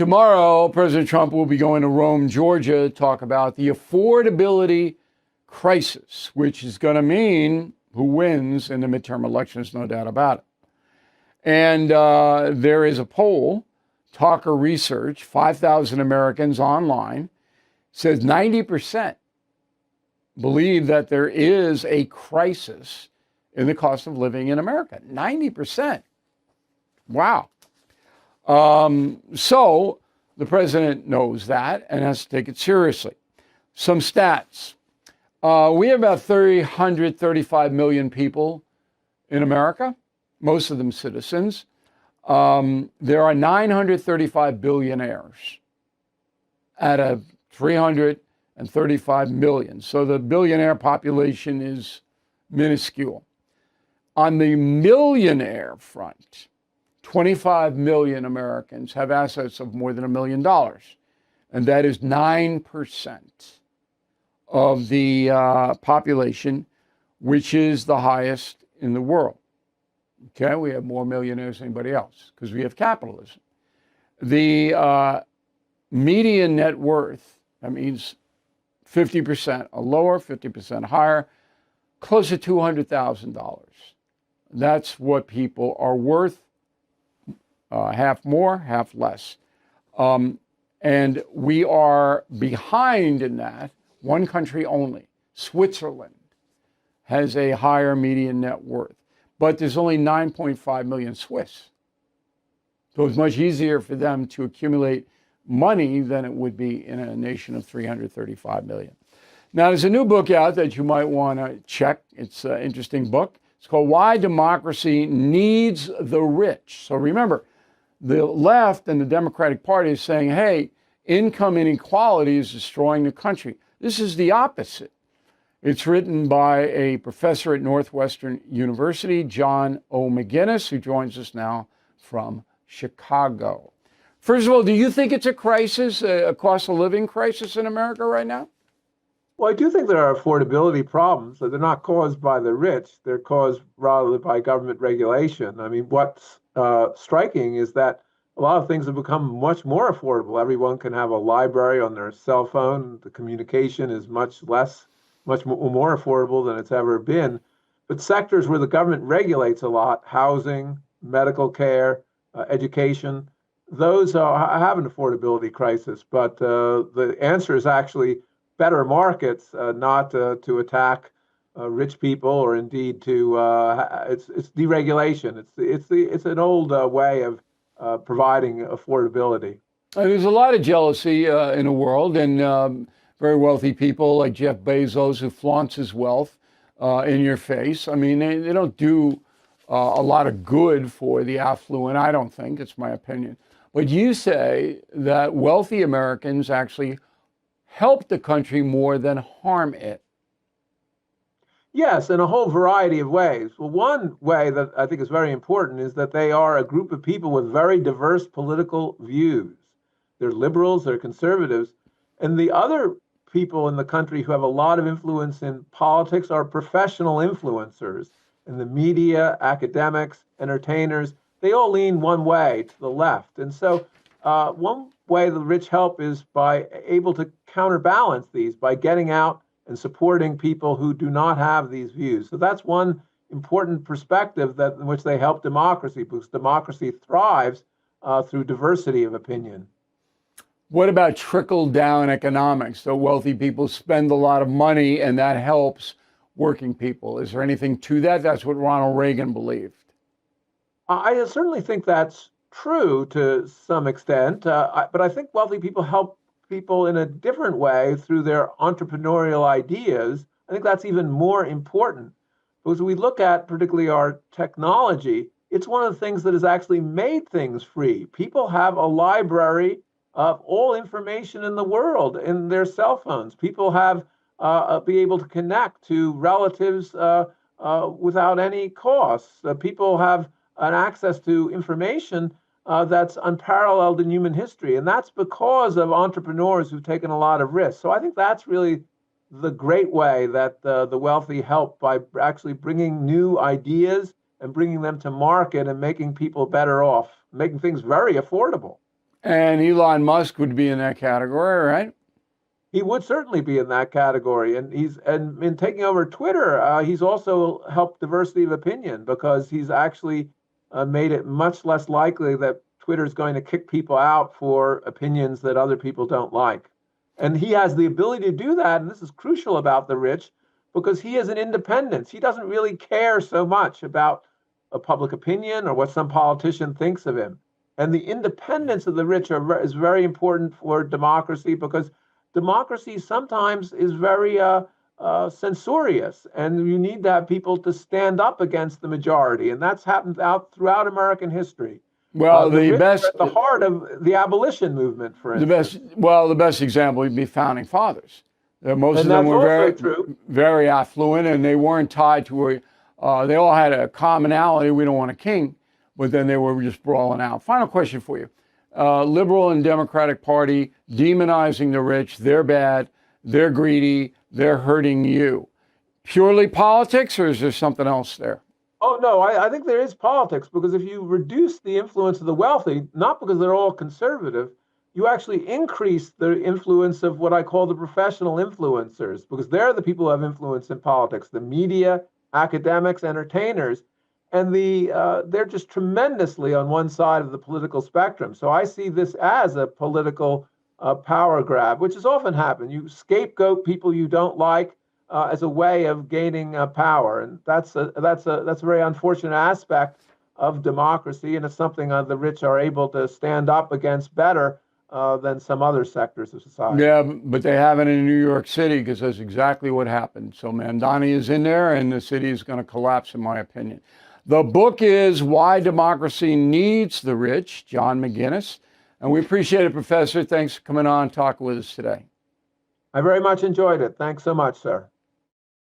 Tomorrow, President Trump will be going to Rome, Georgia, to talk about the affordability crisis, which is going to mean who wins in the midterm elections, no doubt about it. And there is a poll, Talker Research, 5,000 Americans online, says 90% believe that there is a crisis in the cost of living in America. 90%. Wow. So the president knows that and has to take it seriously. Some stats. We have about 335 million people in America, most of them citizens. There are 935 billionaires out of 335 million. So the billionaire population is minuscule. On the millionaire front, 25 million Americans have assets of more than $1 million. And that is 9% of the population, which is the highest in the world. Okay, we have more millionaires than anybody else because we have capitalism. The median net worth, that means 50% or lower, 50% higher, close to $200,000. That's what people are worth, half more, half less. And we are behind in that. One country only, Switzerland, has a higher median net worth. But there's only 9.5 million Swiss. So it's much easier for them to accumulate money than it would be in a nation of 335 million. Now, there's a new book out that you might want to check. It's an interesting book. It's called Why Democracy Needs the Rich. So remember, the left and the Democratic Party is saying, hey, income inequality is destroying the country. This is the opposite. It's written by a professor at Northwestern University, John O. McGinnis, who joins us now from Chicago. First of all, do you think it's a crisis, a cost of living crisis in America right now? Well, I do think there are affordability problems. They're not caused by the rich. They're caused rather by government regulation. I mean, what's striking is that a lot of things have become much more affordable. Everyone can have a library on their cell phone. The communication is much more affordable than it's ever been. But sectors where the government regulates a lot, housing, medical care, education, those have an affordability crisis. But the answer is actually better markets, not to attack rich people, or indeed to it's deregulation. It's an old way of providing affordability. There's a lot of jealousy in the world, and very wealthy people like Jeff Bezos, who flaunts his wealth in your face. I mean, they don't do a lot of good for the affluent, I don't think. It's my opinion. But you say that wealthy Americans actually help the country more than harm it. Yes, in a whole variety of ways. Well, one way that I think is very important is that they are a group of people with very diverse political views. They're liberals, they're conservatives. And the other people in the country who have a lot of influence in politics are professional influencers. And the media, academics, entertainers, they all lean one way to the left. And so one way the rich help is by able to counterbalance these, by getting out and supporting people who do not have these views. So that's one important perspective in which they help democracy, because democracy thrives through diversity of opinion. What about trickle-down economics? So wealthy people spend a lot of money, and that helps working people. Is there anything to that? That's what Ronald Reagan believed. I certainly think that's true to some extent, but I think wealthy people help people in a different way through their entrepreneurial ideas. I think that's even more important, because we look at particularly our technology, it's one of the things that has actually made things free. People have a library of all information in the world in their cell phones. People have be able to connect to relatives without any costs. People have an access to information that's unparalleled in human history. And that's because of entrepreneurs who've taken a lot of risks. So I think that's really the great way that the wealthy help, by actually bringing new ideas and bringing them to market and making people better off, making things very affordable. And Elon Musk would be in that category, right? He would certainly be in that category, and in taking over Twitter, he's also helped diversity of opinion because he's actually made it much less likely that Twitter is going to kick people out for opinions that other people don't like. And he has the ability to do that, and this is crucial about the rich because he is an independence. He doesn't really care so much about a public opinion or what some politician thinks of him. And the independence of the rich is very important for democracy because democracy sometimes is very censorious, and you need to have people to stand up against the majority, and that's happened out throughout American history. Well, The the rich are best, at the heart of the abolition movement, for instance. the best example would be founding fathers. Most of And them that's were also true. very affluent, and they weren't tied to a. They all had a commonality. We don't want a king, but then they were just brawling out. Final question for you: Liberal and Democratic Party demonizing the rich. They're bad. They're greedy. They're hurting you. Purely politics, or is there something else there? Oh, no, I think there is politics because if you reduce the influence of the wealthy, not because they're all conservative, you actually increase the influence of what I call the professional influencers because they're the people who have influence in politics, the media, academics, entertainers, and they're just tremendously on one side of the political spectrum. So I see this as a political power grab, which has often happened. You scapegoat people you don't like as a way of gaining power, and that's a very unfortunate aspect of democracy, and it's something the rich are able to stand up against better than some other sectors of society. Yeah, but they haven't in New York City because that's exactly what happened. So Mamdani is in there, and the city is going to collapse, in my opinion. The book is Why Democracy Needs the Rich, John McGinnis. And we appreciate it, Professor. Thanks for coming on and talking with us today. I very much enjoyed it. Thanks so much, sir.